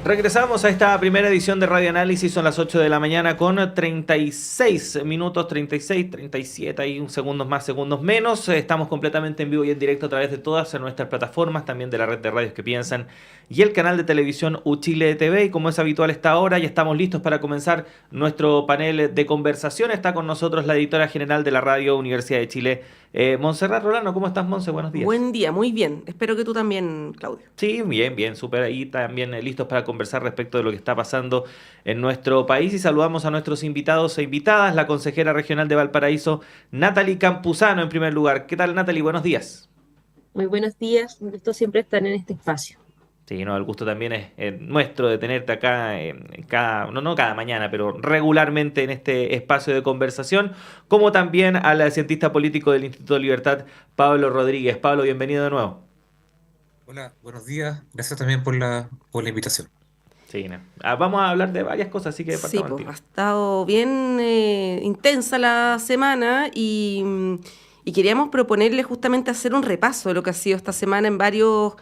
Regresamos a esta primera edición de Radio Análisis, son las 8 de la mañana con 36 minutos, 36, 37 y un segundos más, segundos menos. Estamos completamente en vivo y en directo a través de todas nuestras plataformas, también de la red de radios que piensan y el canal de televisión UChile TV. Y como es habitual a esta hora, ya estamos listos para comenzar nuestro panel de conversación. Está con nosotros la editora general de la Radio Universidad de Chile, Montserrat Rolano. ¿Cómo estás, Monse? Buenos días. Buen día, muy bien. Espero que tú también, Claudio. Sí, bien, bien, súper ahí también listos para conversar respecto de lo que está pasando en nuestro país y saludamos a nuestros invitados e invitadas, la consejera regional de Valparaíso, Natalie Campuzano en primer lugar. ¿Qué tal, Natalie? Buenos días. Muy buenos días, un gusto siempre estar en este espacio. Sí, no, el gusto también es nuestro de tenerte acá cada, no cada mañana, pero regularmente en este espacio de conversación, como también al cientista político del Instituto de Libertad, Pablo Rodríguez. Pablo, bienvenido de nuevo. Hola, buenos días. Gracias también por la invitación. Sí, no. Vamos a hablar de varias cosas, así que Sí, partamos al pues ha tiro. estado bien intensa la semana y queríamos proponerle justamente hacer un repaso de lo que ha sido esta semana en varios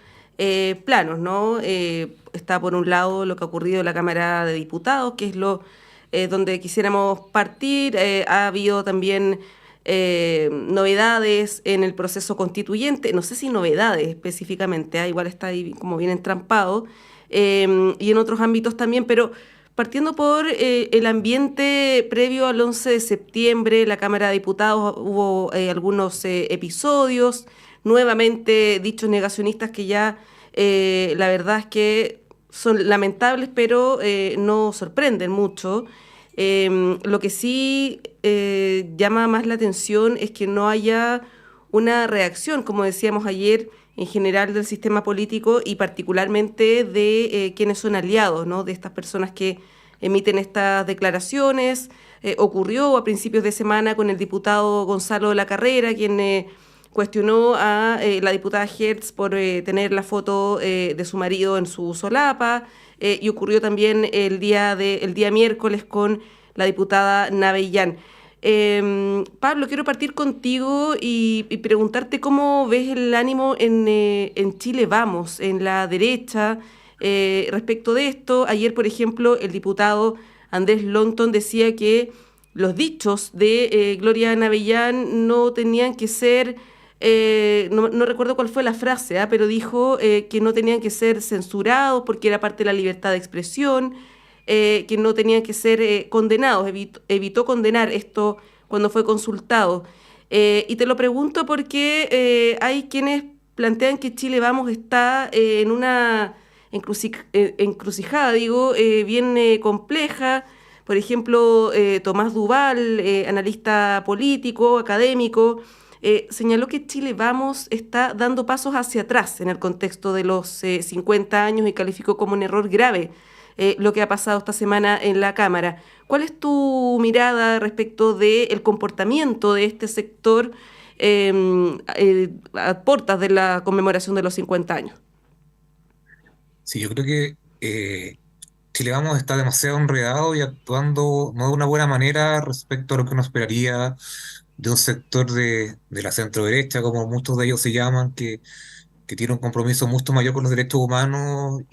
planos, ¿no? Está por un lado lo que ha ocurrido en la Cámara de Diputados, que es lo donde quisiéramos partir. Ha habido también novedades en el proceso constituyente, no sé si novedades específicamente, igual está ahí como bien entrampado, y en otros ámbitos también, pero partiendo por el ambiente previo al 11 de septiembre, la Cámara de Diputados hubo algunos episodios, nuevamente dichos negacionistas que ya la verdad es que son lamentables, pero no sorprenden mucho. Lo que sí llama más la atención es que no haya una reacción, como decíamos ayer, en general del sistema político y particularmente de quienes son aliados, ¿no? De estas personas que emiten estas declaraciones. Ocurrió a principios de semana con el diputado Gonzalo de la Carrera, quien cuestionó a la diputada Hertz por tener la foto de su marido en su solapa, y ocurrió también el día miércoles con la diputada Navellán. Pablo, quiero partir contigo y preguntarte cómo ves el ánimo en Chile Vamos, en la derecha, respecto de esto. Ayer, por ejemplo, el diputado Andrés Longton decía que los dichos de Gloria Navellán no tenían que ser, no recuerdo cuál fue la frase, pero dijo que no tenían que ser censurados porque era parte de la libertad de expresión, que no tenían que ser condenados, evitó condenar esto cuando fue consultado. Y te lo pregunto porque hay quienes plantean que Chile Vamos está en una encrucijada, digo, bien compleja. Por ejemplo, Tomás Duval, analista político, académico, señaló que Chile Vamos está dando pasos hacia atrás en el contexto de los 50 años y calificó como un error grave lo que ha pasado esta semana en la Cámara. ¿Cuál es tu mirada respecto del comportamiento de este sector a portas de la conmemoración de los 50 años? Sí, yo creo que Chile Vamos está demasiado enredado y actuando no de una buena manera respecto a lo que uno esperaría de un sector de la centro derecha, como muchos de ellos se llaman, que tiene un compromiso mucho mayor con los derechos humanos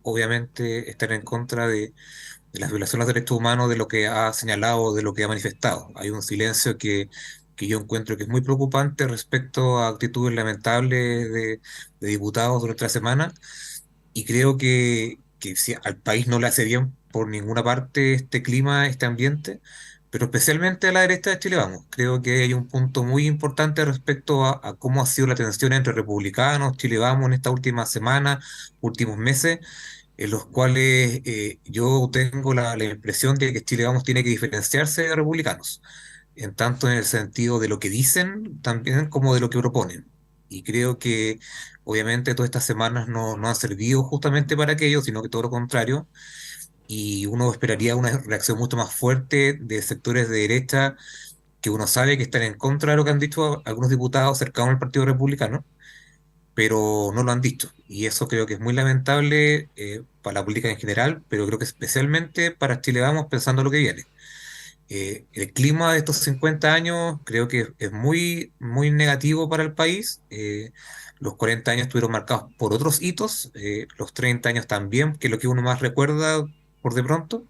obviamente estar en contra de las violaciones de los derechos humanos, de lo que ha señalado, de lo que ha manifestado. Hay un silencio que yo encuentro que es muy preocupante respecto a actitudes lamentables de diputados durante la semana, y creo que si al país no le hace bien por ninguna parte este clima, este ambiente, pero especialmente a la derecha de Chile Vamos. Creo que hay un punto muy importante respecto a cómo ha sido la tensión entre republicanos, Chile Vamos en esta última semana, últimos meses, en los cuales yo tengo la impresión de que Chile Vamos tiene que diferenciarse de republicanos, en tanto en el sentido de lo que dicen, también como de lo que proponen. Y creo que obviamente todas estas semanas no han servido justamente para aquello, sino que todo lo contrario, y uno esperaría una reacción mucho más fuerte de sectores de derecha que uno sabe que están en contra de lo que han dicho algunos diputados cercanos al Partido Republicano, pero no lo han dicho. Y eso creo que es muy lamentable para la política en general, pero creo que especialmente para Chile Vamos pensando lo que viene. El clima de estos 50 años creo que es muy, muy negativo para el país. Los 40 años estuvieron marcados por otros hitos, los 30 años también, que es lo que uno más recuerda por de pronto,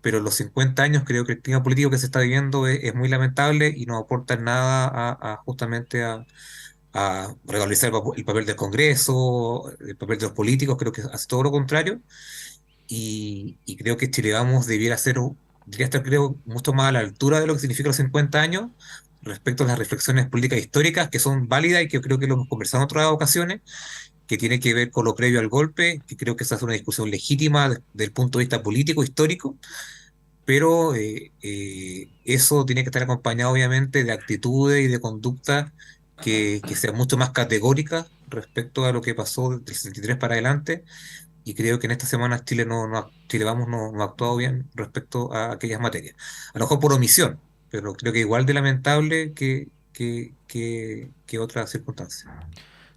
pero los 50 años creo que el clima político que se está viviendo es muy lamentable y no aporta nada justamente a revalorizar el papel del Congreso, el papel de los políticos, creo que hace todo lo contrario y creo que Chile Vamos debería estar creo mucho más a la altura de lo que significa los 50 años respecto a las reflexiones políticas históricas que son válidas y que creo que lo hemos conversado en otras ocasiones, que tiene que ver con lo previo al golpe, que creo que esa es una discusión legítima desde el punto de vista político, histórico, pero eso tiene que estar acompañado obviamente de actitudes y de conductas que sean mucho más categóricas respecto a lo que pasó del 63 para adelante, y creo que en estas semanas Chile Vamos no ha actuado bien respecto a aquellas materias. A lo mejor por omisión, pero creo que igual de lamentable que otras circunstancias.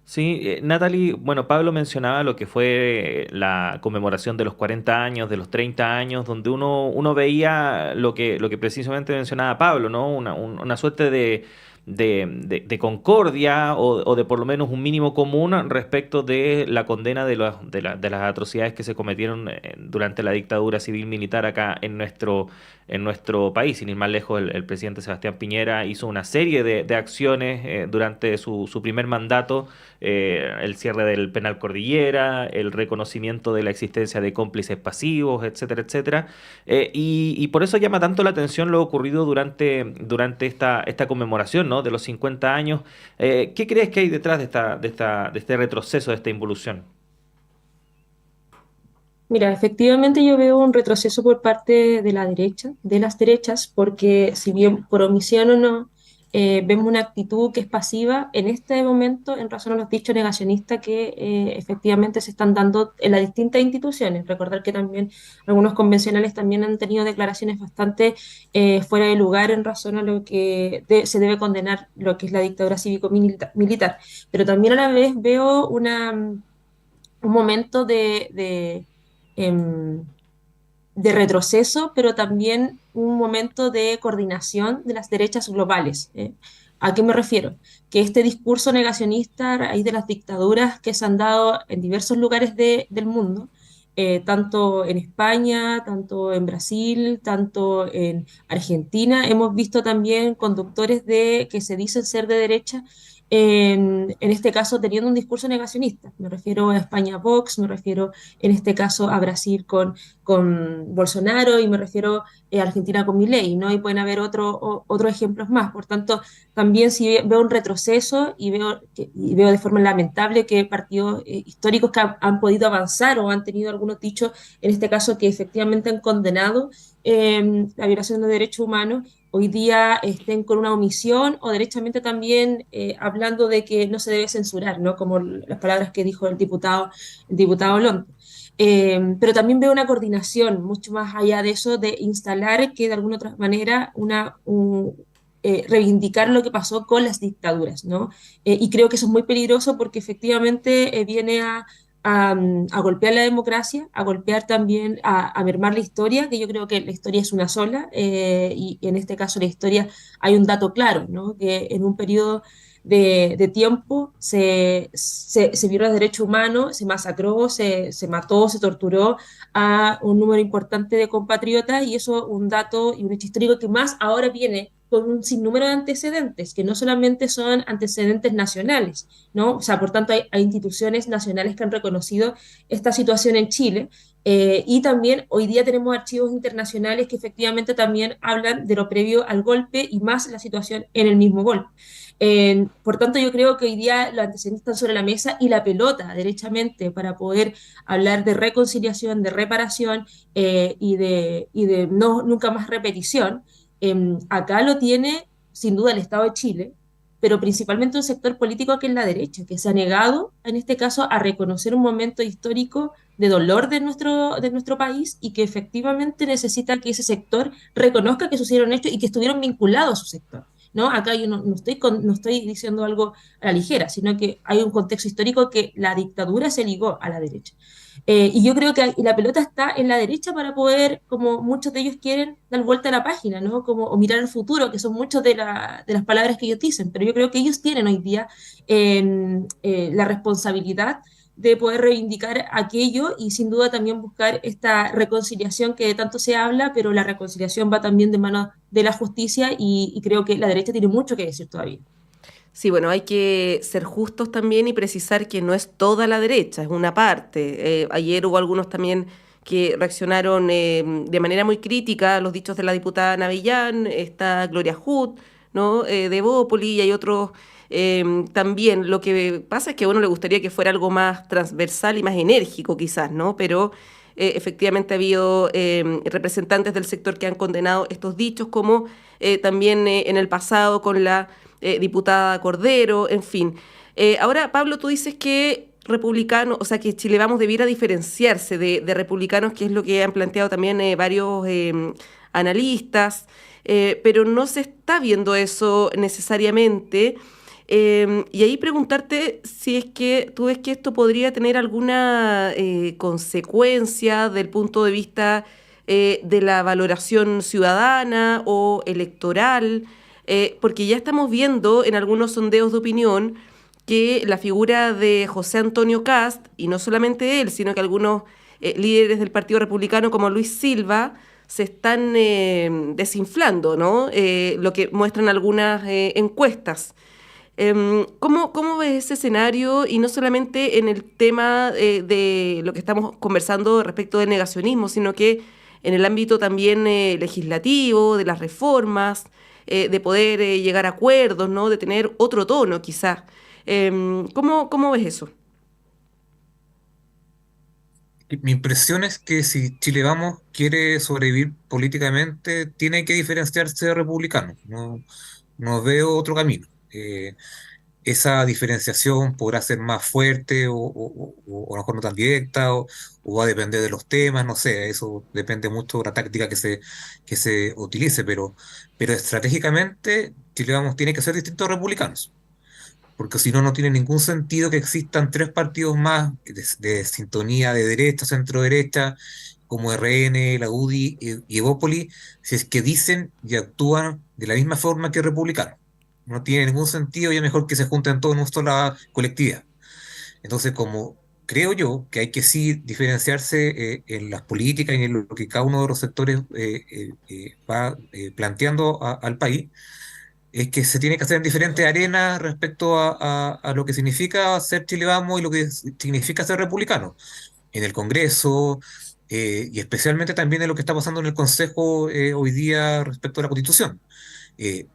Sí, Natalie, bueno, Pablo mencionaba lo que fue la conmemoración de los 40 años, de los 30 años, donde uno veía lo que precisamente mencionaba Pablo, ¿no? Una suerte de concordia o de por lo menos un mínimo común respecto de la condena de las atrocidades que se cometieron durante la dictadura civil-militar acá en nuestro país. Sin ir más lejos, el presidente Sebastián Piñera hizo una serie de acciones durante su primer mandato, el cierre del penal Cordillera, el reconocimiento de la existencia de cómplices pasivos, etcétera, etcétera. Y por eso llama tanto la atención lo ocurrido durante esta conmemoración, ¿no? De los 50 años. ¿Qué crees que hay detrás de este retroceso, de esta involución? Mira, efectivamente yo veo un retroceso por parte de la derecha, de las derechas, porque si bien por omisión o no, vemos una actitud que es pasiva en este momento en razón a los dichos negacionistas que efectivamente se están dando en las distintas instituciones. Recordar que también algunos convencionales también han tenido declaraciones bastante fuera de lugar en razón a lo que se debe condenar lo que es la dictadura cívico-militar. Pero también a la vez veo un momento em, de retroceso, pero también un momento de coordinación de las derechas globales. ¿A qué me refiero? Que este discurso negacionista a raíz de las dictaduras que se han dado en diversos lugares del mundo, tanto en España, tanto en Brasil, tanto en Argentina, hemos visto también conductores que se dicen ser de derecha, en este caso teniendo un discurso negacionista. Me refiero a España Vox, me refiero en este caso a Brasil con Bolsonaro y me refiero a Argentina con Milei, ¿no? Y pueden haber otros ejemplos más. Por tanto, también sí veo un retroceso y veo de forma lamentable que partidos históricos que han podido avanzar o han tenido algunos dichos, en este caso, que efectivamente han condenado la violación de derechos humanos, hoy día estén con una omisión o derechamente también hablando de que no se debe censurar, ¿no? Como las palabras que dijo el diputado Lonto. Pero también veo una coordinación mucho más allá de eso, de instalar que de alguna otra manera reivindicar lo que pasó con las dictaduras, ¿no? Y creo que eso es muy peligroso porque efectivamente viene a golpear la democracia, a golpear también, a mermar la historia, que yo creo que la historia es una sola, y en este caso la historia hay un dato claro, ¿no? Que en un periodo de tiempo se violó los derechos humanos, se masacró, se mató, se torturó a un número importante de compatriotas y eso un dato y un hecho histórico que más ahora viene con un sinnúmero de antecedentes, que no solamente son antecedentes nacionales, ¿no? O sea, por tanto, hay instituciones nacionales que han reconocido esta situación en Chile, y también hoy día tenemos archivos internacionales que efectivamente también hablan de lo previo al golpe y más la situación en el mismo golpe. Por tanto, yo creo que hoy día los antecedentes están sobre la mesa y la pelota, derechamente, para poder hablar de reconciliación, de reparación y de no, nunca más repetición. Acá lo tiene sin duda el Estado de Chile, pero principalmente un sector político que es la derecha, que se ha negado, en este caso, a reconocer un momento histórico de dolor de nuestro país y que efectivamente necesita que ese sector reconozca que sucedieron hechos y que estuvieron vinculados a su sector. ¿no? Acá yo no estoy diciendo algo a la ligera, sino que hay un contexto histórico que la dictadura se ligó a la derecha. Y yo creo que la pelota está en la derecha para poder, como muchos de ellos quieren, dar vuelta a la página, ¿no? Como, o mirar al futuro, que son muchas de las palabras que ellos dicen, pero yo creo que ellos tienen hoy día la responsabilidad de poder reivindicar aquello y sin duda también buscar esta reconciliación que de tanto se habla, pero la reconciliación va también de mano de la justicia y creo que la derecha tiene mucho que decir todavía. Sí, bueno, hay que ser justos también y precisar que no es toda la derecha, es una parte. Ayer hubo algunos también que reaccionaron de manera muy crítica a los dichos de la diputada Navillán, está Gloria Hood, ¿no? De Bópoli, y hay otros también. Lo que pasa es que a uno le gustaría que fuera algo más transversal y más enérgico quizás, ¿no? Pero efectivamente ha habido representantes del sector que han condenado estos dichos, como también en el pasado con la diputada Cordero, en fin. Ahora, Pablo, tú dices que republicanos, o sea, que Chile Vamos debiera diferenciarse de republicanos, que es lo que han planteado también varios analistas, pero no se está viendo eso necesariamente. Y ahí preguntarte si es que tú ves que esto podría tener alguna consecuencia del punto de vista de la valoración ciudadana o electoral, porque ya estamos viendo en algunos sondeos de opinión que la figura de José Antonio Kast, y no solamente él, sino que algunos líderes del Partido Republicano como Luis Silva, se están desinflando, ¿no? Lo que muestran algunas encuestas. ¿Cómo ves ese escenario? Y no solamente en el tema de lo que estamos conversando respecto del negacionismo, sino que en el ámbito también legislativo, de las reformas, de poder llegar a acuerdos, ¿no? De tener otro tono, quizás. ¿Cómo ves eso? Mi impresión es que si Chile Vamos quiere sobrevivir políticamente, tiene que diferenciarse de republicanos. No, no veo otro camino. Esa diferenciación podrá ser más fuerte o a lo mejor no tan directa o va a depender de los temas, no sé, eso depende mucho de la táctica que se utilice, pero estratégicamente Chile Vamos tiene que ser distinto a los republicanos, porque si no, no tiene ningún sentido que existan tres partidos más de sintonía de derecha, centro-derecha, como RN, la UDI y Evópoli, si es que dicen y actúan de la misma forma que republicanos. No tiene ningún sentido y es mejor que se junten todos en una sola colectividad. Entonces, como creo yo que hay que sí diferenciarse en las políticas y en lo que cada uno de los sectores va planteando al país, es que se tiene que hacer en diferentes arenas respecto a lo que significa ser Chile Vamos y lo que significa ser republicano. En el Congreso, y especialmente también en lo que está pasando en el Consejo hoy día respecto a la Constitución. Eh,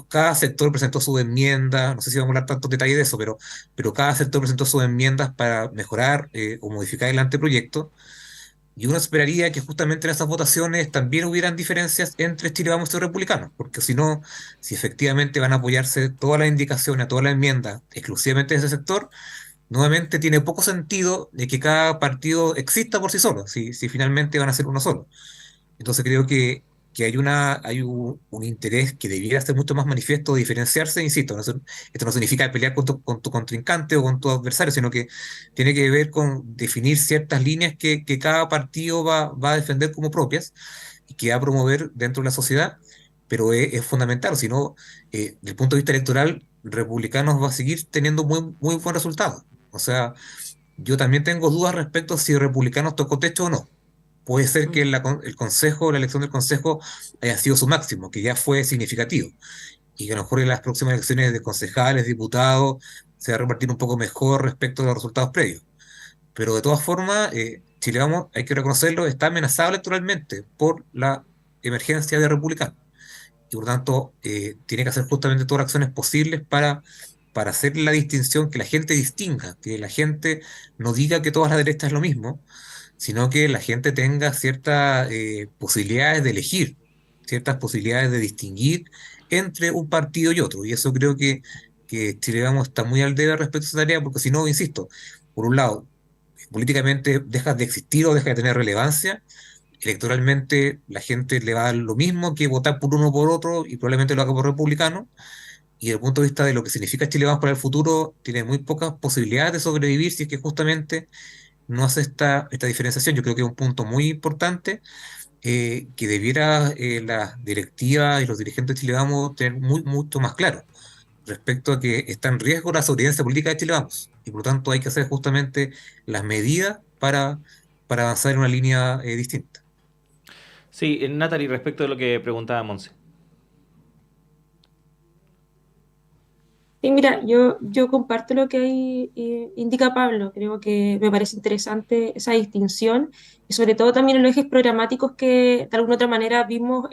Cada sector presentó su enmienda, no sé si vamos a hablar tantos detalles de eso, pero cada sector presentó sus enmiendas para mejorar o modificar el anteproyecto. Y uno esperaría que justamente en esas votaciones también hubieran diferencias entre Chile Vamos y los republicanos, porque si no, si efectivamente van a apoyarse todas las indicaciones, todas las enmiendas exclusivamente de ese sector, nuevamente tiene poco sentido de que cada partido exista por sí solo, si finalmente van a ser uno solo. Entonces creo que hay un interés que debiera ser mucho más manifiesto de diferenciarse, insisto, esto no significa pelear con tu contrincante o con tu adversario, sino que tiene que ver con definir ciertas líneas que cada partido va a defender como propias y que va a promover dentro de la sociedad, pero es fundamental, si no, desde el punto de vista electoral, Republicanos va a seguir teniendo muy buen resultado. O sea, yo también tengo dudas respecto a si Republicanos tocó techo o no. Puede ser que el Consejo, la elección del Consejo haya sido su máximo, que ya fue significativo, y que a lo mejor en las próximas elecciones de concejales, diputados, se va a repartir un poco mejor respecto a los resultados previos. Pero de todas formas, Chile Vamos, hay que reconocerlo, está amenazado electoralmente por la emergencia de republicanos. Y por tanto, tiene que hacer justamente todas las acciones posibles para hacer la distinción, que la gente distinga, que la gente no diga que toda la derecha es lo mismo, sino que la gente tenga ciertas posibilidades de elegir, ciertas posibilidades de distinguir entre un partido y otro. Y eso creo que Chile Vamos está muy al debe respecto a esa tarea, porque si no, insisto, por un lado, políticamente dejas de existir o dejas de tener relevancia, electoralmente la gente le va a dar lo mismo que votar por uno o por otro y probablemente lo haga por republicano. Y desde el punto de vista de lo que significa Chile Vamos para el futuro, tiene muy pocas posibilidades de sobrevivir si es que justamente no hace esta diferenciación. Yo creo que es un punto muy importante que debiera la directiva y los dirigentes de Chile Vamos tener mucho más claro respecto a que está en riesgo la sobrevivencia política de Chile Vamos. Y por lo tanto hay que hacer justamente las medidas para avanzar en una línea distinta. Sí, Natalie, respecto de lo que preguntaba Monse. Sí, mira, yo comparto lo que ahí indica Pablo. Creo que me parece interesante esa distinción y sobre todo también en los ejes programáticos que de alguna otra manera vimos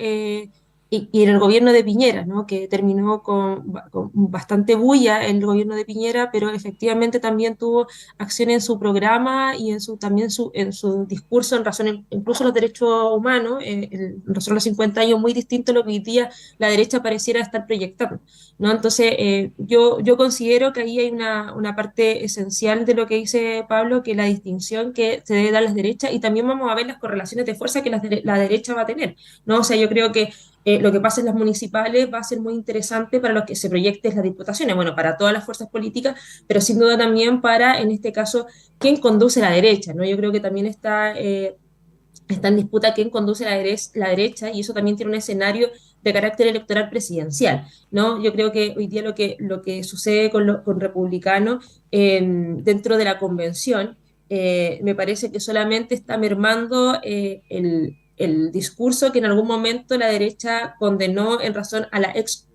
y en el gobierno de Piñera, ¿no? Que terminó con bastante bulla el gobierno de Piñera, pero efectivamente también tuvo acción en su programa y también en su discurso en razón incluso a los derechos humanos, en razón a los 50 años, muy distinto a lo que hoy día la derecha pareciera estar proyectando. ¿No? Entonces, yo considero que ahí hay una parte esencial de lo que dice Pablo, que es la distinción que se debe dar a las derechas, y también vamos a ver las correlaciones de fuerza que la derecha va a tener, ¿no? O sea, yo creo que lo que pasa en las municipales va a ser muy interesante para los que se proyecten las diputaciones, bueno, para todas las fuerzas políticas, pero sin duda también para, en este caso, quién conduce la derecha, ¿no? Yo creo que también está en disputa quién conduce la derecha y eso también tiene un escenario de carácter electoral presidencial, ¿no? Yo creo que hoy día lo que sucede con republicanos dentro de la convención me parece que solamente está mermando el discurso que en algún momento la derecha condenó en razón a la ex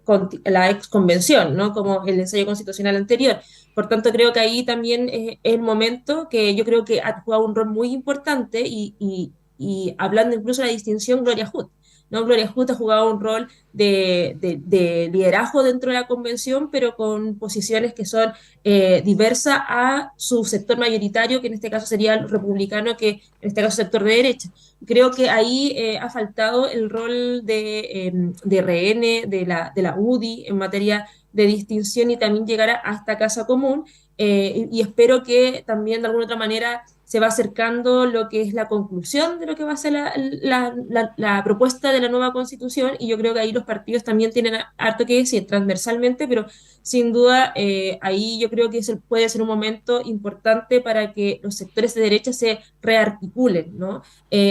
convención, ¿no? Como el ensayo constitucional anterior. Por tanto, creo que ahí también es el momento que yo creo que ha jugado un rol muy importante y hablando incluso de la distinción, Gloria Hood. ¿No? Gloria Hood ha jugado un rol de liderazgo dentro de la convención, pero con posiciones que son diversas a su sector mayoritario, que en este caso sería el republicano, que en este caso sector de derecha. Creo que ahí ha faltado el rol de RN, de la UDI en materia de distinción y también llegar a esta casa común. Y espero que también de alguna otra manera se va acercando lo que es la conclusión de lo que va a ser la propuesta de la nueva constitución y yo creo que ahí los partidos también tienen harto que decir transversalmente, pero sin duda ahí yo creo que puede ser un momento importante para que los sectores de derecha se rearticulen, ¿no?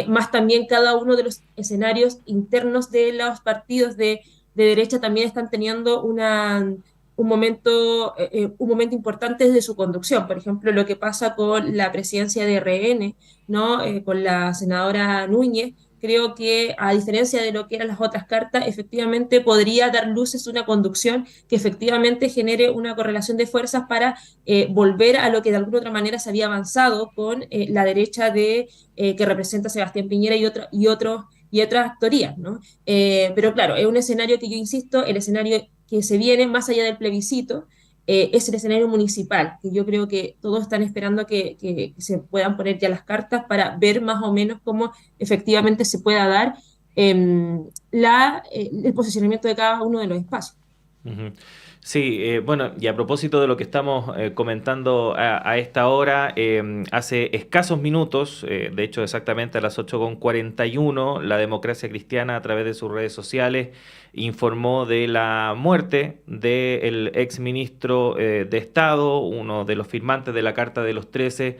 Más también cada uno de los escenarios internos de los partidos de derecha también están teniendo un momento importante desde su conducción. Por ejemplo, lo que pasa con la presidencia de RN, ¿no? Con la senadora Núñez, creo que a diferencia de lo que eran las otras cartas, efectivamente podría dar luces una conducción que efectivamente genere una correlación de fuerzas para volver a lo que de alguna otra manera se había avanzado con la derecha que representa a Sebastián Piñera y otras actorías, ¿no? Pero claro, es un escenario que yo insisto, el escenario que se viene más allá del plebiscito es el escenario municipal, que yo creo que todos están esperando que se puedan poner ya las cartas para ver más o menos cómo efectivamente se pueda dar el posicionamiento de cada uno de los espacios. Ujú. Sí, bueno, y a propósito de lo que estamos comentando a esta hora, hace escasos minutos, de hecho exactamente a las 8:41, la Democracia Cristiana a través de sus redes sociales informó de la muerte del ex ministro de Estado, uno de los firmantes de la Carta de los 13,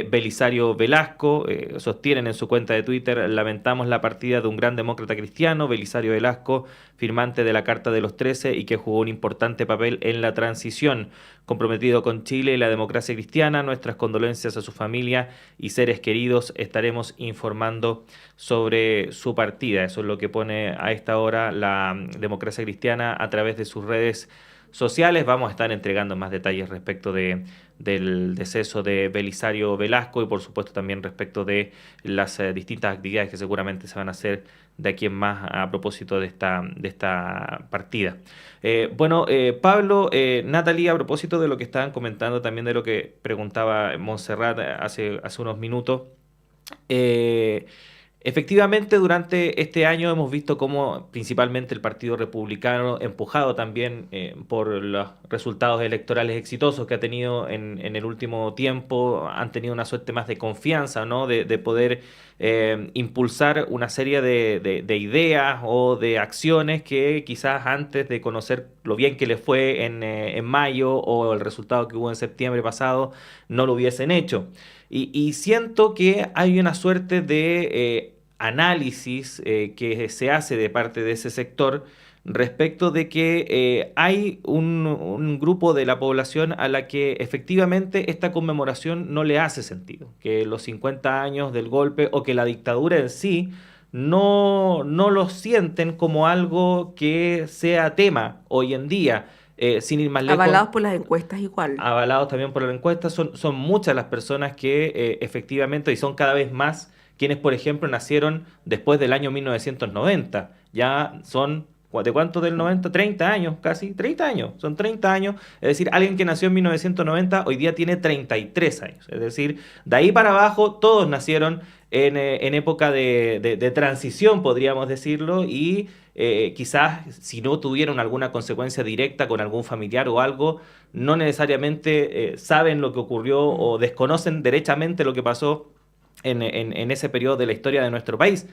Belisario Velasco. Sostienen en su cuenta de Twitter: lamentamos la partida de un gran demócrata cristiano, Belisario Velasco, firmante de la Carta de los 13 y que jugó un importante papel en la transición. Comprometido con Chile y la democracia cristiana, nuestras condolencias a su familia y seres queridos. Estaremos informando sobre su partida. Eso es lo que pone a esta hora la democracia cristiana a través de sus redes sociales. Vamos a estar entregando más detalles respecto del deceso de Belisario Velasco y por supuesto también respecto de las distintas actividades que seguramente se van a hacer de aquí en más a propósito de esta partida. Pablo, Natalie, a propósito de lo que estaban comentando, también de lo que preguntaba Montserrat hace unos minutos, Efectivamente, durante este año hemos visto cómo principalmente el Partido Republicano, empujado también por los resultados electorales exitosos que ha tenido en el último tiempo, han tenido una suerte más de confianza, ¿no? De poder impulsar una serie de ideas o de acciones que quizás antes de conocer lo bien que les fue en mayo o el resultado que hubo en septiembre pasado, no lo hubiesen hecho. Y siento que hay una suerte de análisis que se hace de parte de ese sector respecto de que hay un grupo de la población a la que efectivamente esta conmemoración no le hace sentido, que los 50 años del golpe o que la dictadura en sí no lo sienten como algo que sea tema hoy en día. Sin ir más lejos, Avalados por las encuestas igual. avalados también por la encuesta, son muchas las personas que efectivamente, y son cada vez más, quienes, por ejemplo, nacieron después del año 1990. Ya son, ¿de cuánto del 90? 30 años, casi, 30 años, son 30 años. Es decir, alguien que nació en 1990 hoy día tiene 33 años. Es decir, de ahí para abajo todos nacieron en época de transición, podríamos decirlo, y quizás si no tuvieron alguna consecuencia directa con algún familiar o algo, no necesariamente saben lo que ocurrió o desconocen derechamente lo que pasó en ese periodo de la historia de nuestro país.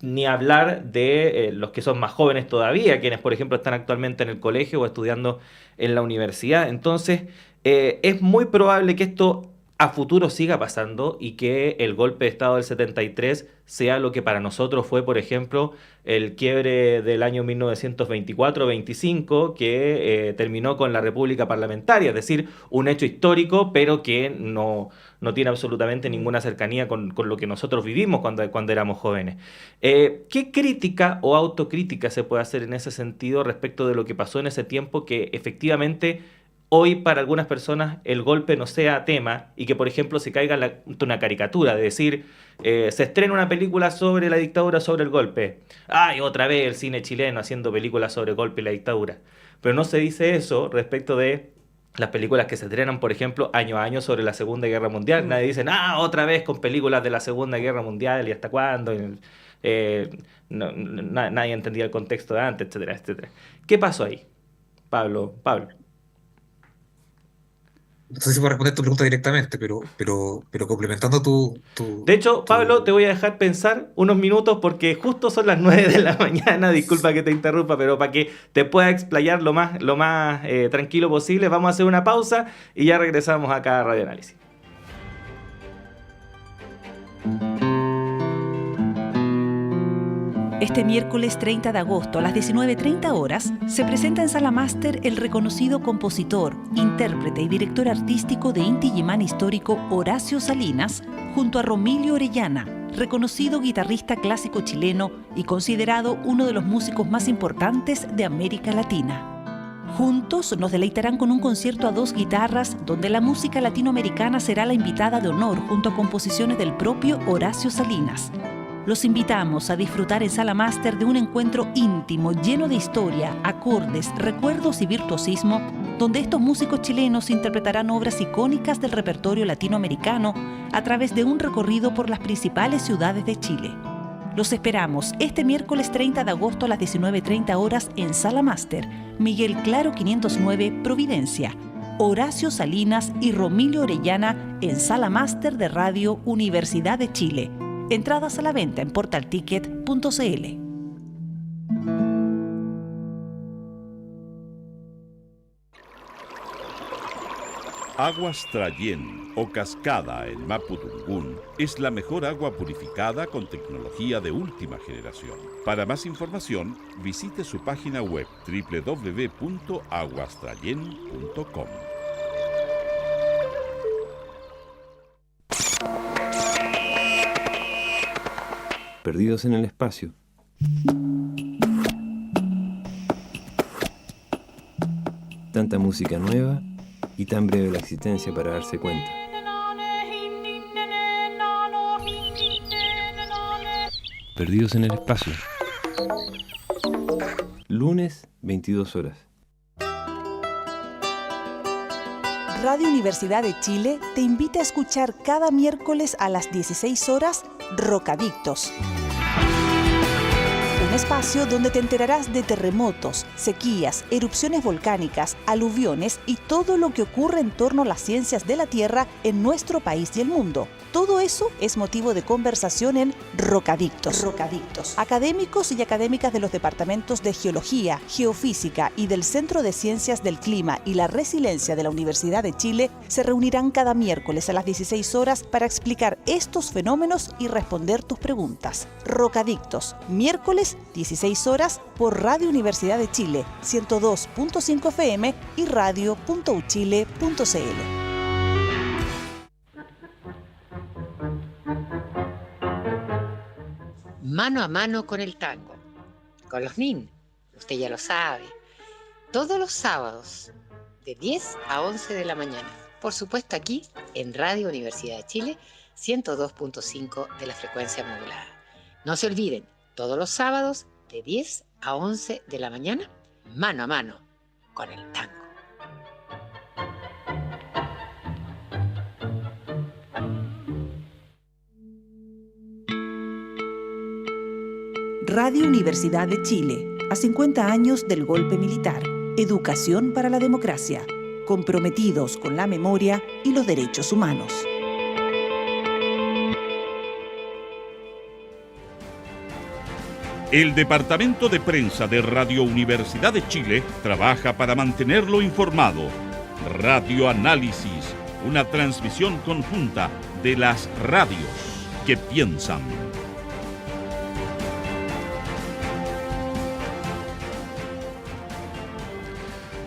Ni hablar de los que son más jóvenes todavía, quienes, por ejemplo, están actualmente en el colegio o estudiando en la universidad. Entonces, es muy probable que esto a futuro siga pasando y que el golpe de Estado del 73 sea lo que para nosotros fue, por ejemplo, el quiebre del año 1924-25, que terminó con la República Parlamentaria, es decir, un hecho histórico, pero que no tiene absolutamente ninguna cercanía con lo que nosotros vivimos cuando éramos jóvenes. ¿Qué crítica o autocrítica se puede hacer en ese sentido respecto de lo que pasó en ese tiempo que efectivamente hoy para algunas personas el golpe no sea tema y que, por ejemplo, se caiga una caricatura de decir, se estrena una película sobre la dictadura, sobre el golpe? ¡Ay, otra vez el cine chileno haciendo películas sobre el golpe y la dictadura! Pero no se dice eso respecto de las películas que se estrenan, por ejemplo, año a año sobre la Segunda Guerra Mundial. Nadie dice, otra vez con películas de la Segunda Guerra Mundial y hasta cuándo. Nadie entendía el contexto de antes, etcétera, etcétera. ¿Qué pasó ahí, Pablo? No sé si puedo responder tu pregunta directamente, pero complementando De hecho, Pablo, te voy a dejar pensar unos minutos porque justo son las 9 de la mañana, disculpa que te interrumpa, pero para que te pueda explayar lo más tranquilo posible, vamos a hacer una pausa y ya regresamos acá a Radio Análisis. Este miércoles 30 de agosto a las 19:30 horas se presenta en Sala Máster el reconocido compositor, intérprete y director artístico de Inti Illimani histórico Horacio Salinas junto a Romilio Orellana, reconocido guitarrista clásico chileno y considerado uno de los músicos más importantes de América Latina. Juntos nos deleitarán con un concierto a 2 guitarras donde la música latinoamericana será la invitada de honor junto a composiciones del propio Horacio Salinas. Los invitamos a disfrutar en Sala Máster de un encuentro íntimo, lleno de historia, acordes, recuerdos y virtuosismo, donde estos músicos chilenos interpretarán obras icónicas del repertorio latinoamericano a través de un recorrido por las principales ciudades de Chile. Los esperamos este miércoles 30 de agosto a las 19:30 horas en Sala Máster, Miguel Claro 509, Providencia. Horacio Salinas y Romilio Orellana en Sala Máster de Radio Universidad de Chile. Entradas a la venta en portalticket.cl. Aguas Trayén o Cascada en Mapudungún es la mejor agua purificada con tecnología de última generación. Para más información, visite su página web www.aguastrayen.com. Perdidos en el espacio. Tanta música nueva y tan breve la existencia para darse cuenta. Perdidos en el espacio. Lunes, 22 horas. Radio Universidad de Chile te invita a escuchar cada miércoles a las 16 horas Rocadictos. Un espacio donde te enterarás de terremotos, sequías, erupciones volcánicas, aluviones y todo lo que ocurre en torno a las ciencias de la Tierra en nuestro país y el mundo. Todo eso es motivo de conversación en Rocadictos. Académicos y académicas de los departamentos de Geología, Geofísica y del Centro de Ciencias del Clima y la Resiliencia de la Universidad de Chile se reunirán cada miércoles a las 16 horas para explicar estos fenómenos y responder tus preguntas. Rocadictos, miércoles 16 horas por Radio Universidad de Chile, 102.5 FM y radio.uchile.cl. Mano a mano con el tango, con los NIN, usted ya lo sabe, todos los sábados de 10 a 11 de la mañana, por supuesto aquí en Radio Universidad de Chile, 102.5 de la frecuencia modulada. No se olviden, todos los sábados de 10 a 11 de la mañana, mano a mano con el tango. Radio Universidad de Chile, a 50 años del golpe militar. Educación para la democracia. Comprometidos con la memoria y los derechos humanos. El Departamento de Prensa de Radio Universidad de Chile trabaja para mantenerlo informado. Radio Análisis, una transmisión conjunta de las radios que piensan.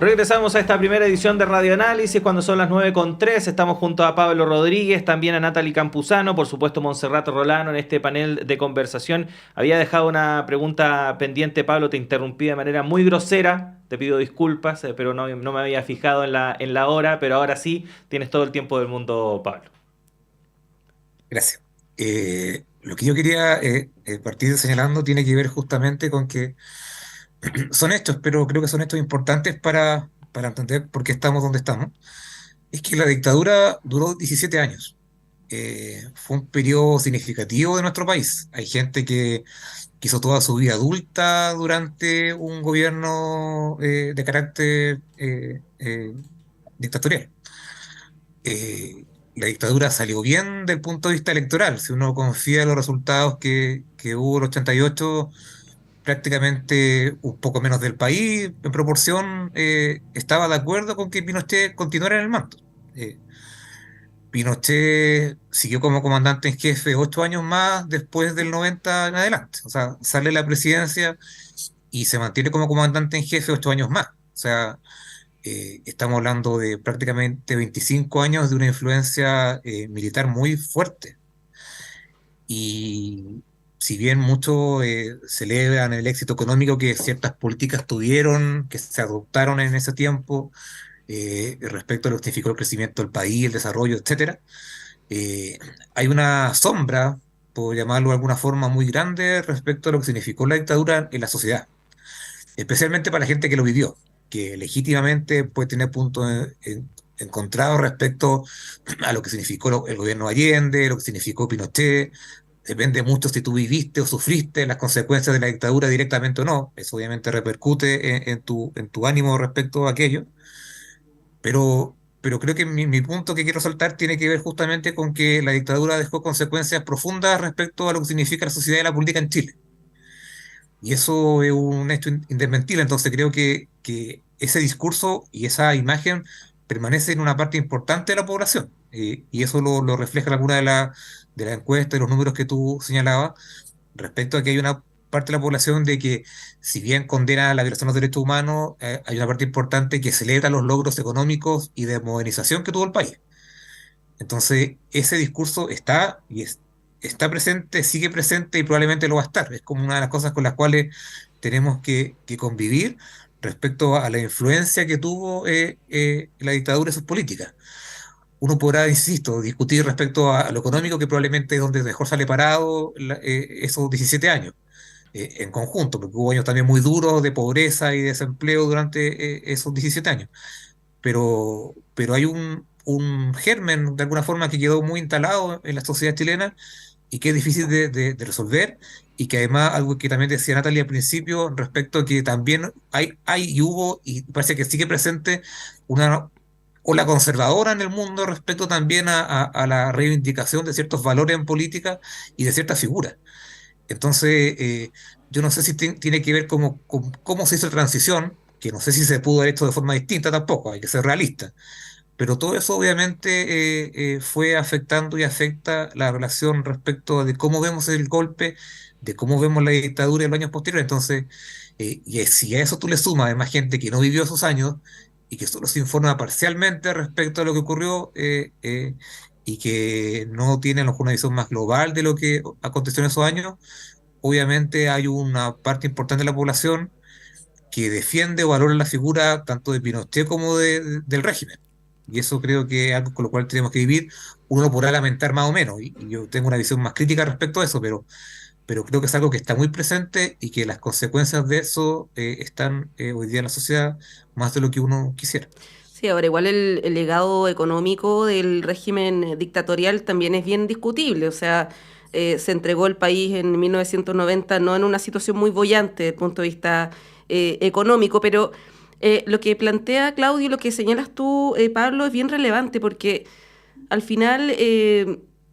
Regresamos a esta primera edición de Radio Análisis cuando son las 9:03. Estamos junto a Pablo Rodríguez, también a Natalie Campuzano, por supuesto Montserrat Rolano en este panel de conversación. Había dejado una pregunta pendiente, Pablo, te interrumpí de manera muy grosera. Te pido disculpas, pero no me había fijado en la hora, pero ahora sí tienes todo el tiempo del mundo, Pablo. Gracias. Lo que yo quería partir señalando tiene que ver justamente con que son hechos, pero creo que son hechos importantes para entender por qué estamos donde estamos. Es que la dictadura duró 17 años. Fue un periodo significativo de nuestro país. Hay gente que hizo toda su vida adulta durante un gobierno de carácter dictatorial. La dictadura salió bien desde el punto de vista electoral. Si uno confía en los resultados que hubo en el 88, prácticamente un poco menos del país, en proporción, estaba de acuerdo con que Pinochet continuara en el mando. Pinochet siguió como comandante en jefe 8 años más después del 90 en adelante. O sea, sale la presidencia y se mantiene como comandante en jefe 8 años más. O sea, estamos hablando de prácticamente 25 años de una influencia militar muy fuerte. Y si bien muchos celebran el éxito económico que ciertas políticas tuvieron, que se adoptaron en ese tiempo, respecto a lo que significó el crecimiento del país, el desarrollo, etcétera, hay una sombra, por llamarlo de alguna forma, muy grande respecto a lo que significó la dictadura en la sociedad, especialmente para la gente que lo vivió, que legítimamente puede tener puntos encontrados respecto a lo que significó el gobierno Allende, lo que significó Pinochet. Depende mucho si tú viviste o sufriste las consecuencias de la dictadura directamente o no. Eso obviamente repercute en tu ánimo respecto a aquello. Pero creo que mi punto que quiero saltar tiene que ver justamente con que la dictadura dejó consecuencias profundas respecto a lo que significa la sociedad y la política en Chile. Y eso es un hecho indesmentible. Entonces creo que ese discurso y esa imagen permanece en una parte importante de la población. Y eso lo refleja alguna de las encuestas y los números que tú señalabas, respecto a que hay una parte de la población de que, si bien condena la violación de los derechos humanos, hay una parte importante que celebra los logros económicos y de modernización que tuvo el país. Entonces, ese discurso está presente, sigue presente y probablemente lo va a estar. Es como una de las cosas con las cuales tenemos que convivir respecto a la influencia que tuvo la dictadura y sus políticas. Uno podrá, insisto, discutir respecto a lo económico, que probablemente es donde mejor sale parado esos 17 años, en conjunto, porque hubo años también muy duros de pobreza y desempleo durante esos 17 años. pero hay un germen, de alguna forma, que quedó muy instalado en la sociedad chilena y que es difícil de resolver, y que además, algo que también decía Natalia al principio, respecto a que también hay y hubo, y parece que sigue presente, una ola conservadora en el mundo respecto también a la reivindicación de ciertos valores en política y de ciertas figuras. Entonces, yo no sé si tiene que ver con cómo se hizo la transición, que no sé si se pudo haber hecho de forma distinta tampoco, hay que ser realista, pero todo eso obviamente fue afectando y afecta la relación respecto de cómo vemos el golpe, de cómo vemos la dictadura en los años posteriores. Entonces, si a eso tú le sumas además gente que no vivió esos años y que solo se informa parcialmente respecto a lo que ocurrió, y que no tiene a lo mejor una visión más global de lo que aconteció en esos años, obviamente hay una parte importante de la población que defiende o valora la figura tanto de Pinochet como del régimen. Y eso creo que es algo con lo cual tenemos que vivir. Uno lo podrá lamentar más o menos, y yo tengo una visión más crítica respecto a eso, pero creo que es algo que está muy presente y que las consecuencias de eso están hoy día en la sociedad más de lo que uno quisiera. Sí, ahora igual el legado económico del régimen dictatorial también es bien discutible, o sea, se entregó el país en 1990 no en una situación muy boyante desde el punto de vista económico, pero lo que plantea Claudio y lo que señalas tú, Pablo, es bien relevante porque al final,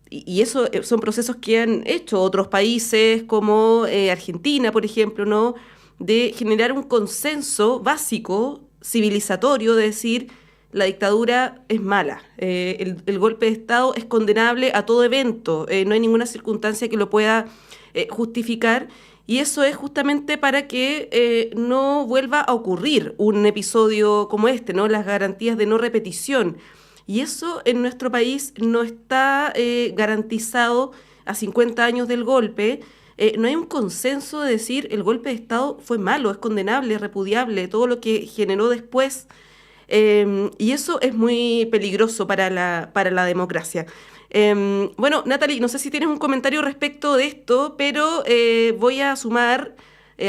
y eso son procesos que han hecho otros países como Argentina, por ejemplo, ¿no? De generar un consenso básico, civilizatorio, de decir la dictadura es mala, el golpe de Estado es condenable a todo evento, no hay ninguna circunstancia que lo pueda justificar. Y eso es justamente para que no vuelva a ocurrir un episodio como este, ¿no? Las garantías de no repetición. Y eso en nuestro país no está garantizado a 50 años del golpe. No hay un consenso de decir el golpe de Estado fue malo, es condenable, es repudiable, todo lo que generó después. Y eso es muy peligroso para la democracia. Bueno, Natalie, no sé si tienes un comentario respecto de esto, pero voy a sumar,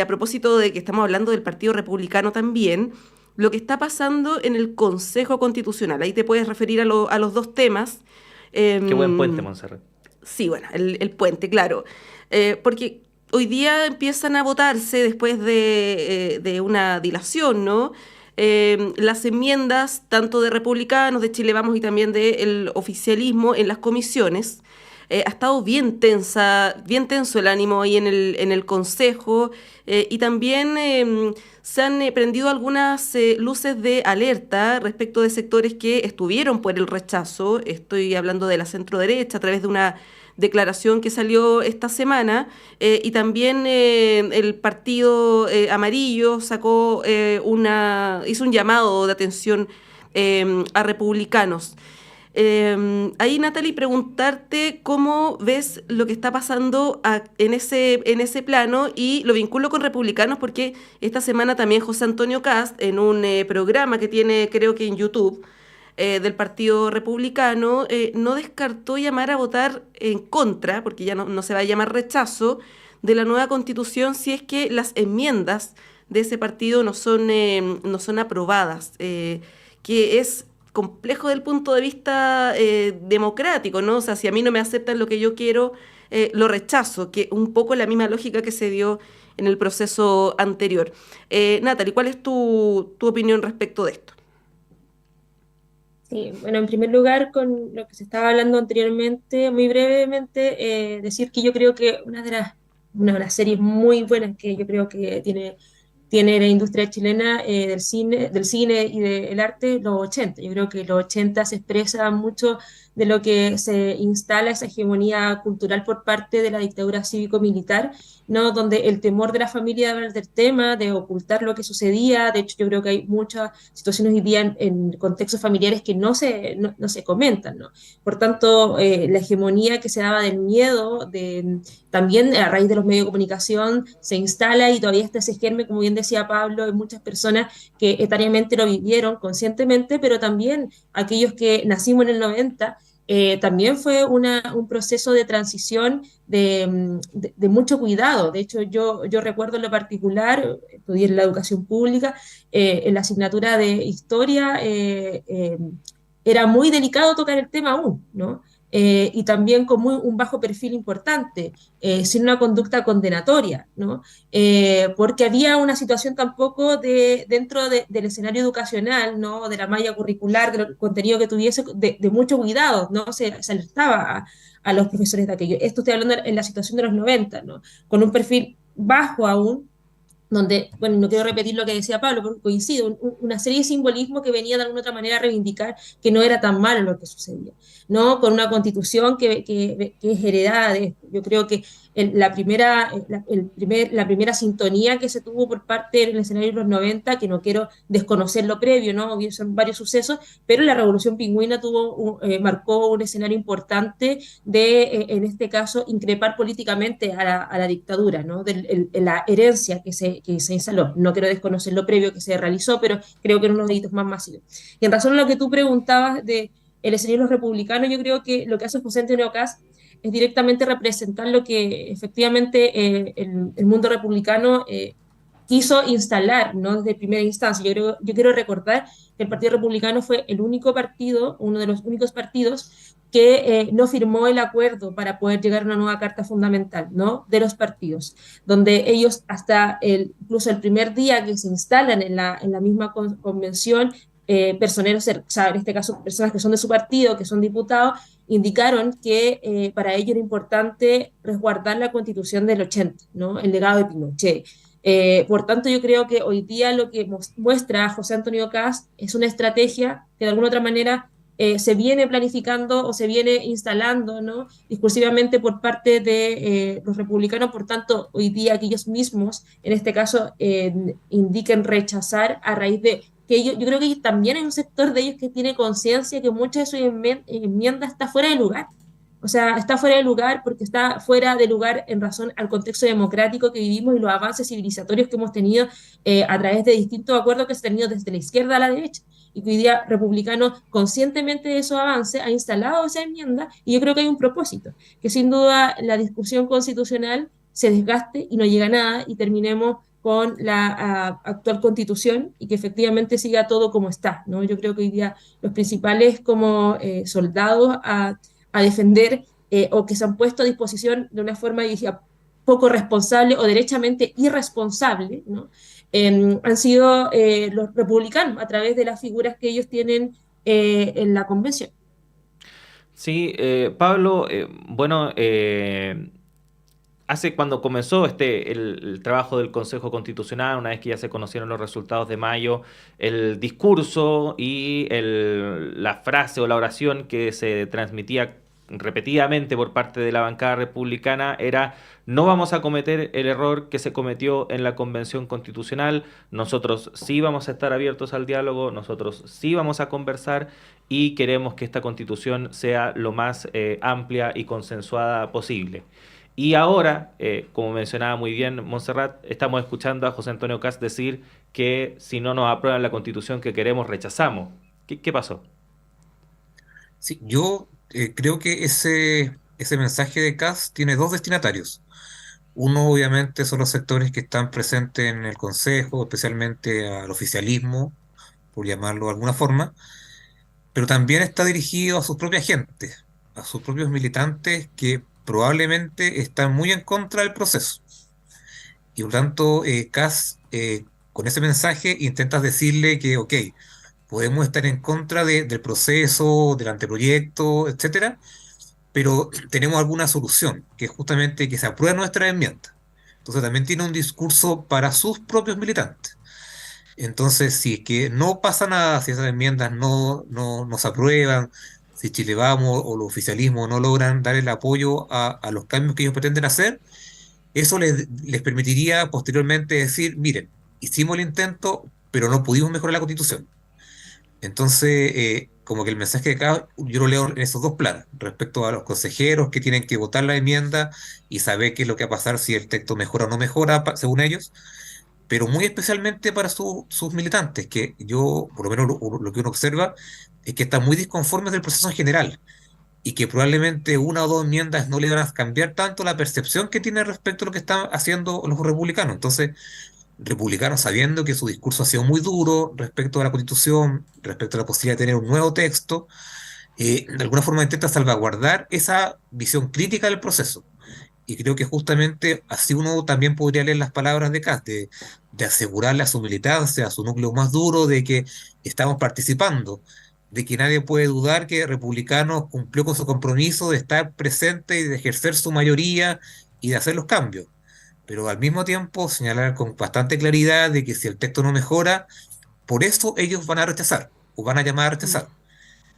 a propósito de que estamos hablando del Partido Republicano también, lo que está pasando en el Consejo Constitucional. Ahí te puedes referir a los dos temas. Qué buen puente, Montserrat. Sí, bueno, el puente, claro. Porque hoy día empiezan a votarse, después de una dilación, ¿no? Las enmiendas, tanto de republicanos, de Chile Vamos y también del oficialismo en las comisiones. Ha estado bien tenso el ánimo ahí en el Consejo, y también se han prendido algunas luces de alerta respecto de sectores que estuvieron por el rechazo. Estoy hablando de la centroderecha a través de una declaración que salió esta semana, y también el Partido Amarillo hizo un llamado de atención a republicanos. Ahí, Natalie, preguntarte cómo ves lo que está pasando en ese plano, y lo vinculo con republicanos porque esta semana también José Antonio Kast, en un programa que tiene, creo que en YouTube, del Partido Republicano, no descartó llamar a votar en contra, porque ya no se va a llamar rechazo, de la nueva Constitución si es que las enmiendas de ese partido no son aprobadas, que es complejo del punto de vista democrático, ¿no? O sea, si a mí no me aceptan lo que yo quiero, lo rechazo, que un poco la misma lógica que se dio en el proceso anterior. Natalie, ¿cuál es tu opinión respecto de esto? Sí, bueno, en primer lugar, con lo que se estaba hablando anteriormente, muy brevemente, decir que yo creo que una de las series muy buenas que yo creo que tiene la industria chilena, del cine y del arte, los 80. Yo creo que los 80 se expresa mucho de lo que se instala esa hegemonía cultural por parte de la dictadura cívico-militar, ¿no? Donde el temor de la familia de hablar del tema, de ocultar lo que sucedía. De hecho, yo creo que hay muchas situaciones hoy día en contextos familiares que no se comentan, ¿no? Por tanto, la hegemonía que se daba del miedo, también a raíz de los medios de comunicación, se instala, y todavía está ese germen, como bien decía Pablo, en muchas personas que etariamente lo vivieron conscientemente, pero también aquellos que nacimos en el 90, también fue un proceso de transición de mucho cuidado. De hecho, yo recuerdo en lo particular, estudié en la educación pública, en la asignatura de historia, era muy delicado tocar el tema aún, ¿no? Y también con un bajo perfil importante, sin una conducta condenatoria, ¿no? Porque había una situación tampoco dentro del escenario educacional, ¿no? De la malla curricular, del contenido que tuviese, de mucho cuidado, ¿no? Se alertaba a los profesores de aquello. Esto estoy hablando en la situación de los 90, ¿no? Con un perfil bajo aún, donde, bueno, no quiero repetir lo que decía Pablo, porque coincido, una serie de simbolismos que venía de alguna otra manera a reivindicar que no era tan malo lo que sucedía, ¿no? Con una constitución que es heredada de esto. Yo creo que la primera sintonía que se tuvo por parte del escenario de los 90, que no quiero desconocer lo previo, ¿no? Son varios sucesos, pero la Revolución Pingüina marcó un escenario importante de, en este caso, increpar políticamente a la dictadura, ¿no? La herencia que se instaló. No quiero desconocer lo previo que se realizó, pero creo que eran unos delitos más masivos. Y en razón a lo que tú preguntabas de el escenario de los republicanos, yo creo que lo que hace José Antonio Kast es directamente representar lo que efectivamente el mundo republicano quiso instalar, ¿no? Desde primera instancia. Yo quiero recordar que el Partido Republicano fue el único partido, uno de los únicos partidos que no firmó el acuerdo para poder llegar a una nueva carta fundamental, ¿no? De los partidos, donde ellos incluso el primer día que se instalan en la misma convención, personeros, o sea, en este caso personas que son de su partido, que son diputados, indicaron que para ellos era importante resguardar la Constitución del 80, ¿no? El legado de Pinochet. Por tanto, yo creo que hoy día lo que muestra José Antonio Kast es una estrategia que de alguna otra manera se viene planificando o se viene instalando, ¿no? Discursivamente por parte de los republicanos. Por tanto, hoy día que ellos mismos, en este caso, indiquen rechazar a raíz de que yo creo que también hay un sector de ellos que tiene conciencia que muchas de sus enmiendas está fuera de lugar. O sea, está fuera de lugar porque está fuera de lugar en razón al contexto democrático que vivimos y los avances civilizatorios que hemos tenido a través de distintos acuerdos que se han tenido desde la izquierda a la derecha. Y que hoy día republicano, conscientemente de esos avances, ha instalado esa enmienda y yo creo que hay un propósito, que sin duda la discusión constitucional se desgaste y no llega a nada y terminemos con la actual constitución y que efectivamente siga todo como está, ¿no? Yo creo que hoy día los principales como soldados a defender o que se han puesto a disposición de una forma, diría, poco responsable o derechamente irresponsable, ¿no? Han sido los republicanos a través de las figuras que ellos tienen en la convención. Sí, Pablo, bueno, cuando comenzó el trabajo del Consejo Constitucional, una vez que ya se conocieron los resultados de mayo, el discurso y la frase o la oración que se transmitía repetidamente por parte de la bancada republicana era: no vamos a cometer el error que se cometió en la Convención Constitucional, nosotros sí vamos a estar abiertos al diálogo, nosotros sí vamos a conversar y queremos que esta Constitución sea lo más amplia y consensuada posible. Y ahora, como mencionaba muy bien Montserrat, estamos escuchando a José Antonio Kast decir que si no nos aprueban la Constitución que queremos, rechazamos. ¿Qué pasó? Sí, yo creo que ese mensaje de Kast tiene dos destinatarios. Uno, obviamente, son los sectores que están presentes en el Consejo, especialmente al oficialismo, por llamarlo de alguna forma, pero también está dirigido a sus propias gentes, a sus propios militantes que probablemente están muy en contra del proceso. Y por tanto, Kast, con ese mensaje, intentas decirle que, ok, podemos estar en contra del proceso, del anteproyecto, etcétera, pero tenemos alguna solución, que es justamente que se apruebe nuestra enmienda. Entonces también tiene un discurso para sus propios militantes. Entonces, si es que no pasa nada, si esas enmiendas no se aprueban, si Chile Vamos o el oficialismo no logran dar el apoyo a los cambios que ellos pretenden hacer, eso les permitiría posteriormente decir: miren, hicimos el intento, pero no pudimos mejorar la Constitución. Entonces, como que el mensaje de acá yo lo leo en esos dos planos, respecto a los consejeros que tienen que votar la enmienda y saber qué es lo que va a pasar, si el texto mejora o no mejora, según ellos, pero muy especialmente para sus militantes, que yo, por lo menos lo que uno observa, es que están muy disconformes del proceso en general y que probablemente una o dos enmiendas no le van a cambiar tanto la percepción que tiene respecto a lo que están haciendo los republicanos. Entonces, republicanos, sabiendo que su discurso ha sido muy duro respecto a la Constitución, respecto a la posibilidad de tener un nuevo texto, de alguna forma intenta salvaguardar esa visión crítica del proceso. Y creo que justamente así uno también podría leer las palabras de Kast, de asegurarle a su militancia, a su núcleo más duro, de que estamos participando, de que nadie puede dudar que Republicanos cumplió con su compromiso de estar presente y de ejercer su mayoría y de hacer los cambios. Pero al mismo tiempo señalar con bastante claridad de que si el texto no mejora, por eso ellos van a rechazar o van a llamar a rechazar.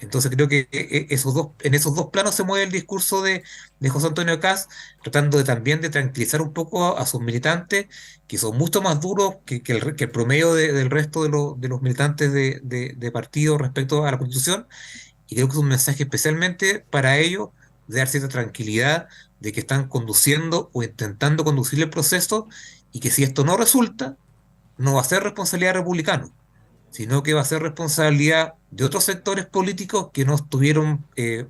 Entonces creo que en esos dos planos se mueve el discurso de José Antonio Kast, tratando también de tranquilizar un poco a sus militantes, que son mucho más duros que el promedio del resto de los militantes de partido respecto a la Constitución, y creo que es un mensaje especialmente para ellos de dar cierta tranquilidad de que están conduciendo o intentando conducir el proceso, y que si esto no resulta, no va a ser responsabilidad republicana, sino que va a ser responsabilidad de otros sectores políticos que no estuvieron eh,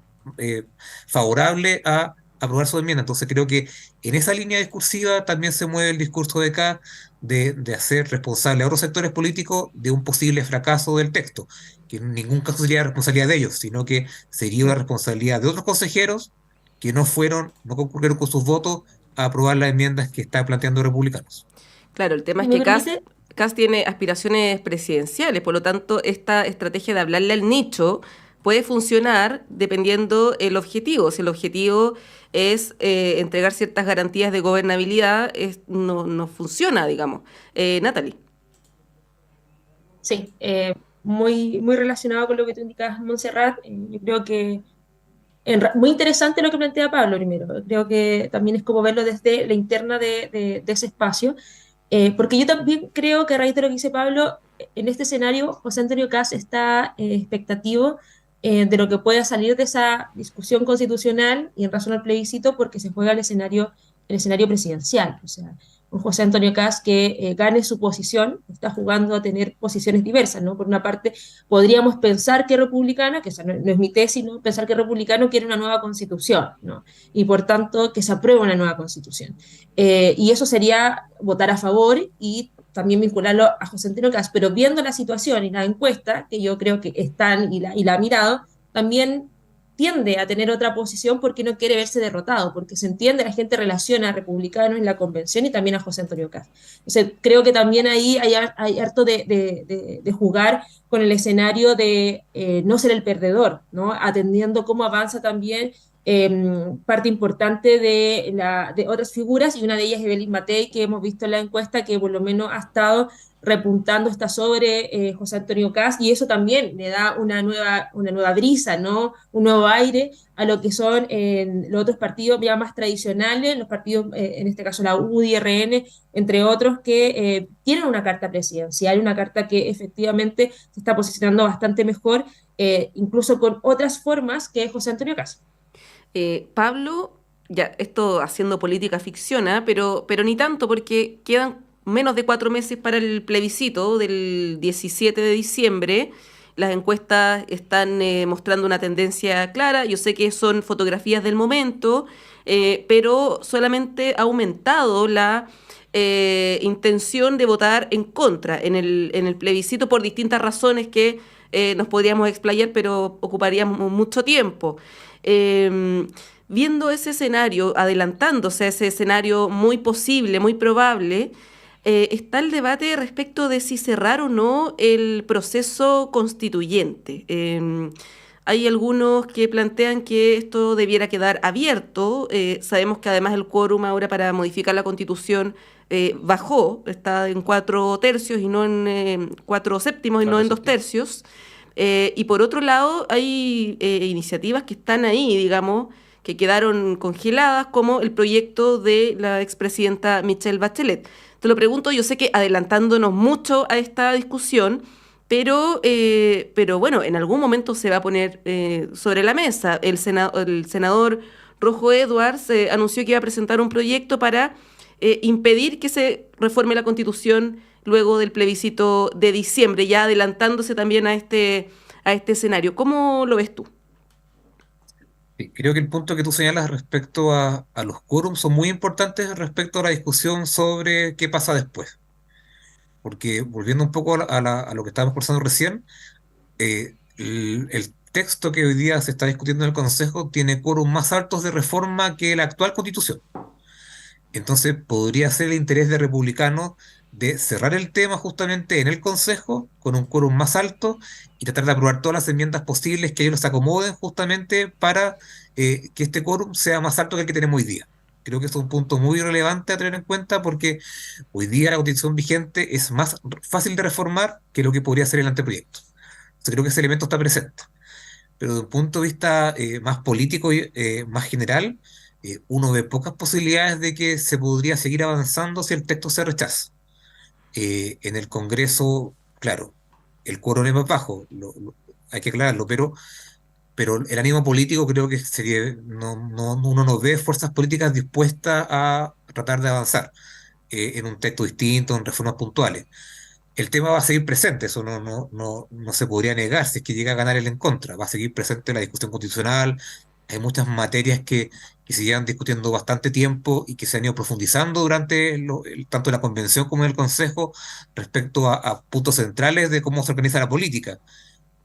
favorables a aprobar su enmienda. Entonces creo que en esa línea discursiva también se mueve el discurso de acá de hacer responsable a otros sectores políticos de un posible fracaso del texto, que en ningún caso sería responsabilidad de ellos, sino que sería una responsabilidad de otros consejeros que no concurrieron con sus votos a aprobar las enmiendas que está planteando Republicanos. Claro, el tema es ¿Me que permite? Kast tiene aspiraciones presidenciales, por lo tanto, esta estrategia de hablarle al nicho puede funcionar dependiendo el objetivo. Si el objetivo es entregar ciertas garantías de gobernabilidad, no funciona, digamos. Natalie. Sí, muy relacionado con lo que tú indicas, Montserrat. Yo creo que muy interesante lo que plantea Pablo primero. Creo que también es como verlo desde la interna de ese espacio. Porque yo también creo que a raíz de lo que dice Pablo, en este escenario, José Antonio Kast está expectativo de lo que pueda salir de esa discusión constitucional y en razón al plebiscito, porque se juega el escenario presidencial. O sea, un José Antonio Kast que gane su posición, está jugando a tener posiciones diversas, ¿no? Por una parte, podríamos pensar que republicana, que esa no es mi tesis, ¿no? Pensar que republicano quiere una nueva constitución, ¿no? Y por tanto, que se apruebe una nueva constitución. Y eso sería votar a favor y también vincularlo a José Antonio Kast, pero viendo la situación y la encuesta, que yo creo que están y la ha mirado, también tiende a tener otra posición porque no quiere verse derrotado, porque se entiende, la gente relaciona a republicanos en la convención y también a José Antonio Kast. Entonces, creo que también ahí hay harto de jugar con el escenario de no ser el perdedor, ¿no? Atendiendo cómo avanza también parte importante de otras figuras, y una de ellas es Evelyn Matei, que hemos visto en la encuesta que por lo menos ha estado repuntando, está sobre José Antonio Kast, y eso también le da una nueva brisa, ¿no? Un nuevo aire a lo que son los otros partidos ya más tradicionales, los partidos, en este caso la UDI, RN, entre otros, que tienen una carta presidencial, una carta que efectivamente se está posicionando bastante mejor, incluso con otras formas que José Antonio Kast. Pablo, ya, esto haciendo política ficción, ¿ah? Pero ni tanto, porque quedan menos de 4 meses para el plebiscito del 17 de diciembre. Las encuestas están mostrando una tendencia clara. Yo sé que son fotografías del momento, pero solamente ha aumentado la intención de votar en contra en el plebiscito por distintas razones que nos podríamos explayar, pero ocuparíamos mucho tiempo. Viendo ese escenario, adelantándose a ese escenario muy posible, muy probable, está el debate respecto de si cerrar o no el proceso constituyente. Hay algunos que plantean que esto debiera quedar abierto. Sabemos que además el quórum ahora para modificar la Constitución bajó, está en 4/3 y no en 4/7 y no en 2/3. Y por otro lado, hay iniciativas que están ahí, digamos, que quedaron congeladas, como el proyecto de la expresidenta Michelle Bachelet. Te lo pregunto, yo sé que adelantándonos mucho a esta discusión, pero bueno, en algún momento se va a poner sobre la mesa. El senador Rojo Edwards anunció que iba a presentar un proyecto para impedir que se reforme la Constitución luego del plebiscito de diciembre, ya adelantándose también a este escenario. ¿Cómo lo ves tú? Sí, creo que el punto que tú señalas respecto a los quórums son muy importantes respecto a la discusión sobre qué pasa después. Porque volviendo un poco a lo que estábamos conversando recién, el texto que hoy día se está discutiendo en el Consejo tiene quórum más altos de reforma que la actual Constitución. Entonces podría ser el interés de republicanos de cerrar el tema justamente en el Consejo con un quórum más alto y tratar de aprobar todas las enmiendas posibles que ellos los acomoden justamente para que este quórum sea más alto que el que tenemos hoy día. Creo que es un punto muy relevante a tener en cuenta porque hoy día la constitución vigente es más fácil de reformar que lo que podría ser el anteproyecto. Entonces creo que ese elemento está presente. Pero desde un punto de vista más político y más general, uno ve pocas posibilidades de que se podría seguir avanzando si el texto se rechaza. En el Congreso, claro, el quórum es más bajo, hay que aclararlo, pero el ánimo político creo que sería, uno no ve fuerzas políticas dispuestas a tratar de avanzar en un texto distinto, en reformas puntuales. El tema va a seguir presente, eso no se podría negar si es que llega a ganar el en contra, va a seguir presente la discusión constitucional, hay muchas materias que se llevan discutiendo bastante tiempo y que se han ido profundizando durante tanto la convención como en el Consejo respecto a puntos centrales de cómo se organiza la política,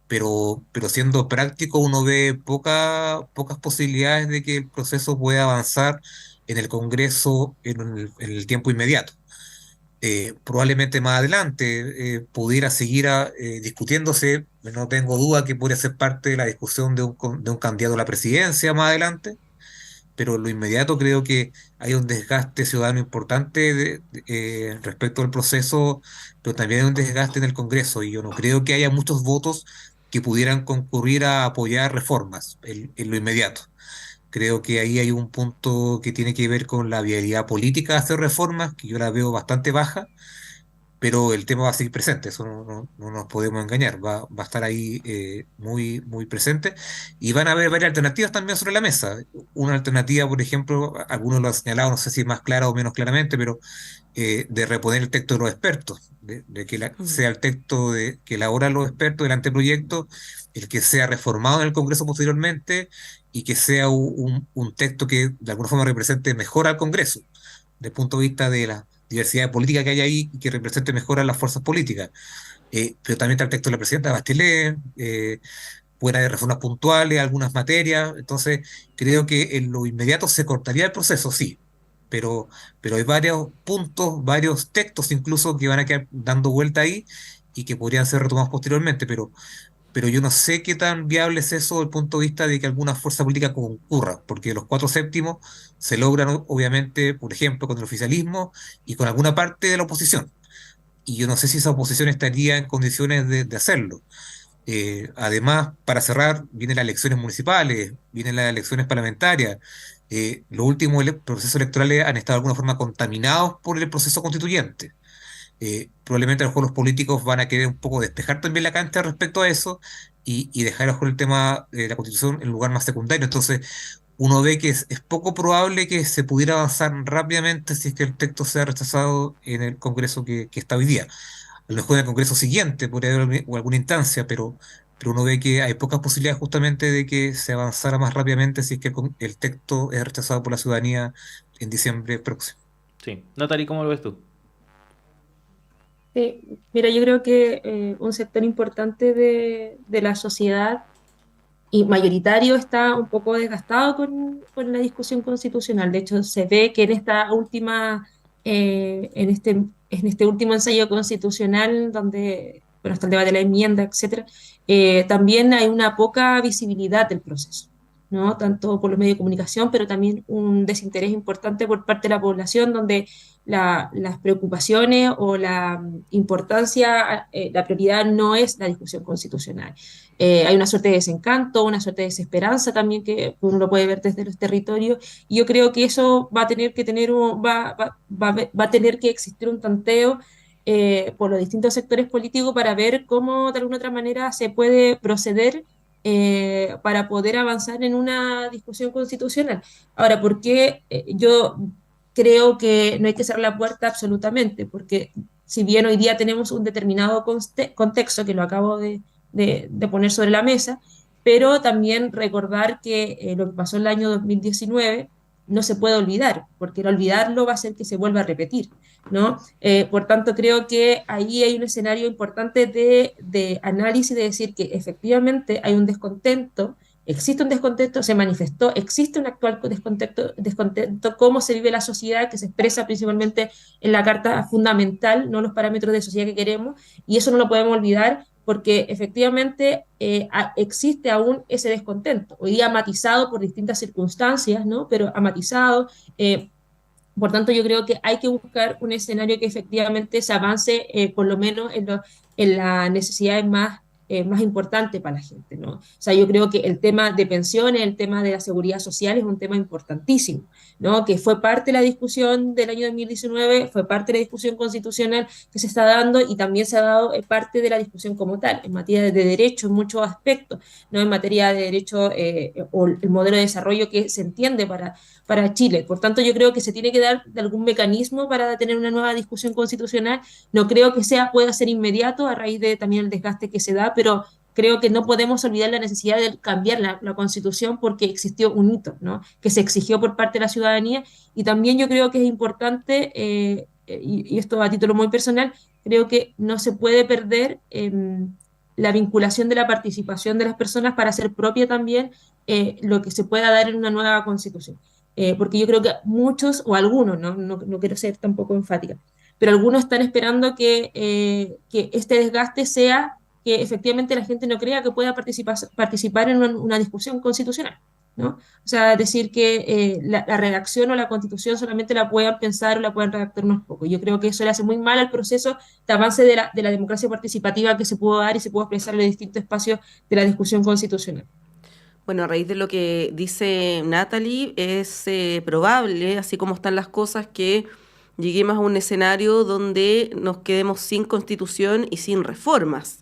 pero siendo práctico uno ve pocas posibilidades de que el proceso pueda avanzar en el Congreso en el tiempo inmediato. Probablemente más adelante pudiera seguir discutiéndose, no tengo duda que podría ser parte de la discusión de un candidato a la presidencia más adelante, pero en lo inmediato creo que hay un desgaste ciudadano importante respecto al proceso, pero también hay un desgaste en el Congreso y yo no creo que haya muchos votos que pudieran concurrir a apoyar reformas en lo inmediato. Creo que ahí hay un punto que tiene que ver con la viabilidad política de hacer reformas, que yo la veo bastante baja, pero el tema va a seguir presente, eso no nos podemos engañar, va a estar ahí muy presente y van a haber varias alternativas también sobre la mesa. Una alternativa, por ejemplo, algunos lo han señalado, no sé si más clara o menos claramente, pero de reponer el texto de los expertos, de que sea el texto que elaboran los expertos del anteproyecto, el que sea reformado en el Congreso posteriormente y que sea un texto que de alguna forma represente mejor al Congreso, desde el punto de vista de la diversidad política que hay ahí y que represente mejor a las fuerzas políticas. Pero también está el texto de la presidenta Bachelet, fuera de reformas puntuales, algunas materias. Entonces, creo que en lo inmediato se cortaría el proceso, sí, pero hay varios puntos, varios textos incluso que van a quedar dando vuelta ahí y que podrían ser retomados posteriormente, pero yo no sé qué tan viable es eso desde el punto de vista de que alguna fuerza política concurra, porque los 4/7 se logran obviamente, por ejemplo, con el oficialismo y con alguna parte de la oposición. Y yo no sé si esa oposición estaría en condiciones de hacerlo. Además, para cerrar, vienen las elecciones municipales, vienen las elecciones parlamentarias. Los últimos procesos electorales han estado de alguna forma contaminados por el proceso constituyente. Probablemente a lo mejor los políticos van a querer un poco despejar también la cancha respecto a eso y dejar a lo mejor el tema de la constitución en lugar más secundario. Entonces, uno ve que es poco probable que se pudiera avanzar rápidamente si es que el texto sea rechazado en el Congreso que está hoy día. A lo mejor en el Congreso siguiente podría haber alguna instancia, pero uno ve que hay pocas posibilidades justamente de que se avanzara más rápidamente si es que el texto es rechazado por la ciudadanía en diciembre próximo. Sí. Natalie, ¿cómo lo ves tú? Sí, mira, yo creo que un sector importante de la sociedad y mayoritario está un poco desgastado con la discusión constitucional. De hecho, se ve que en esta última, en este último ensayo constitucional, donde, bueno, está el debate de la enmienda, etcétera, también hay una poca visibilidad del proceso, ¿no? Tanto por los medios de comunicación, pero también un desinterés importante por parte de la población, donde las preocupaciones o la importancia, la prioridad no es la discusión constitucional. Hay una suerte de desencanto, una suerte de desesperanza también que uno lo puede ver desde los territorios, y yo creo que eso va a tener que tener va a tener que existir un tanteo por los distintos sectores políticos para ver cómo de alguna otra manera se puede proceder para poder avanzar en una discusión constitucional. Ahora, ¿por qué yo creo que no hay que cerrar la puerta absolutamente? Porque si bien hoy día tenemos un determinado contexto, que lo acabo de poner sobre la mesa, pero también recordar que lo que pasó en el año 2019 no se puede olvidar, porque el olvidarlo va a hacer que se vuelva a repetir, ¿no? Por tanto, creo que ahí hay un escenario importante de análisis, de decir que efectivamente hay un descontento, existe un descontento, se manifestó, existe un actual descontento, cómo se vive la sociedad, que se expresa principalmente en la Carta Fundamental, no los parámetros de sociedad que queremos, y eso no lo podemos olvidar, porque efectivamente existe aún ese descontento, hoy día matizado por distintas circunstancias, ¿no? Pero ha matizado. Por tanto, yo creo que hay que buscar un escenario que efectivamente se avance, por lo menos en las necesidades más importantes para la gente, ¿no? O sea, yo creo que el tema de pensiones, el tema de la seguridad social es un tema importantísimo, ¿no? Que fue parte de la discusión del año 2019, fue parte de la discusión constitucional que se está dando y también se ha dado parte de la discusión como tal, en materia de derecho en muchos aspectos, ¿no? En materia de derecho o el modelo de desarrollo que se entiende para Chile. Por tanto, yo creo que se tiene que dar de algún mecanismo para tener una nueva discusión constitucional. No creo que pueda ser inmediato a raíz de también el desgaste que se da, pero creo que no podemos olvidar la necesidad de cambiar la Constitución porque existió un hito, ¿no? Que se exigió por parte de la ciudadanía, y también yo creo que es importante, y esto a título muy personal, creo que no se puede perder la vinculación de la participación de las personas para hacer propia también lo que se pueda dar en una nueva Constitución. Porque yo creo que muchos, o algunos, no quiero ser tampoco enfática, pero algunos están esperando que este desgaste sea que efectivamente la gente no crea que pueda participar en una discusión constitucional, ¿no? O sea, decir que la redacción o la Constitución solamente la puedan pensar o la puedan redactar unos pocos. Yo creo que eso le hace muy mal al proceso de avance de la democracia participativa que se pudo dar y se pudo expresar en los distintos espacios de la discusión constitucional. Bueno, a raíz de lo que dice Natalie, es probable, así como están las cosas, que lleguemos a un escenario donde nos quedemos sin constitución y sin reformas.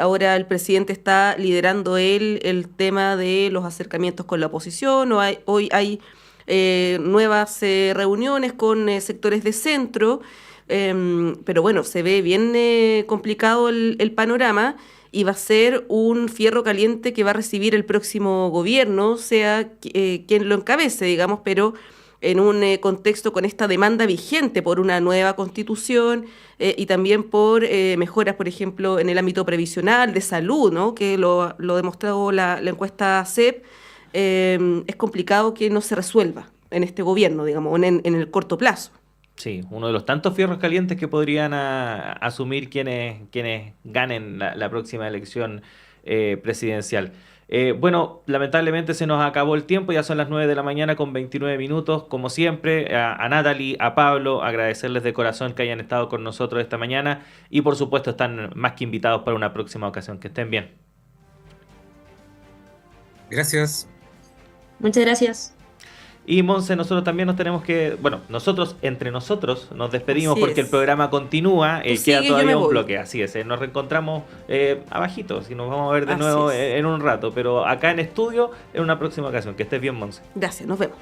Ahora el presidente está liderando el tema de los acercamientos con la oposición, hoy hay nuevas reuniones con sectores de centro, pero bueno, se ve bien complicado el panorama. Y va a ser un fierro caliente que va a recibir el próximo gobierno, sea quien lo encabece, digamos, pero en un contexto con esta demanda vigente por una nueva constitución y también por mejoras, por ejemplo, en el ámbito previsional, de salud, ¿no? Que lo demostró la encuesta CEP. Es complicado que no se resuelva en este gobierno, digamos, en el corto plazo. Sí, uno de los tantos fierros calientes que podrían asumir quienes ganen la próxima elección presidencial. Bueno, lamentablemente se nos acabó el tiempo, ya son las 9 de la mañana con 29 minutos. Como siempre, a Natalie, a Pablo, agradecerles de corazón que hayan estado con nosotros esta mañana y por supuesto están más que invitados para una próxima ocasión. Que estén bien. Gracias. Muchas gracias. Y Monse, nosotros también nos tenemos que... Bueno, nosotros, entre nosotros, nos despedimos Así porque es. el programa continúa. Queda sigue, yo me todavía un voy. bloque, así es. Nos reencontramos abajito, si nos vamos a ver de Así nuevo es. en un rato. Pero acá en estudio, en una próxima ocasión. Que estés bien, Monse. Gracias, nos vemos.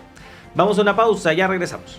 Vamos a una pausa, ya regresamos.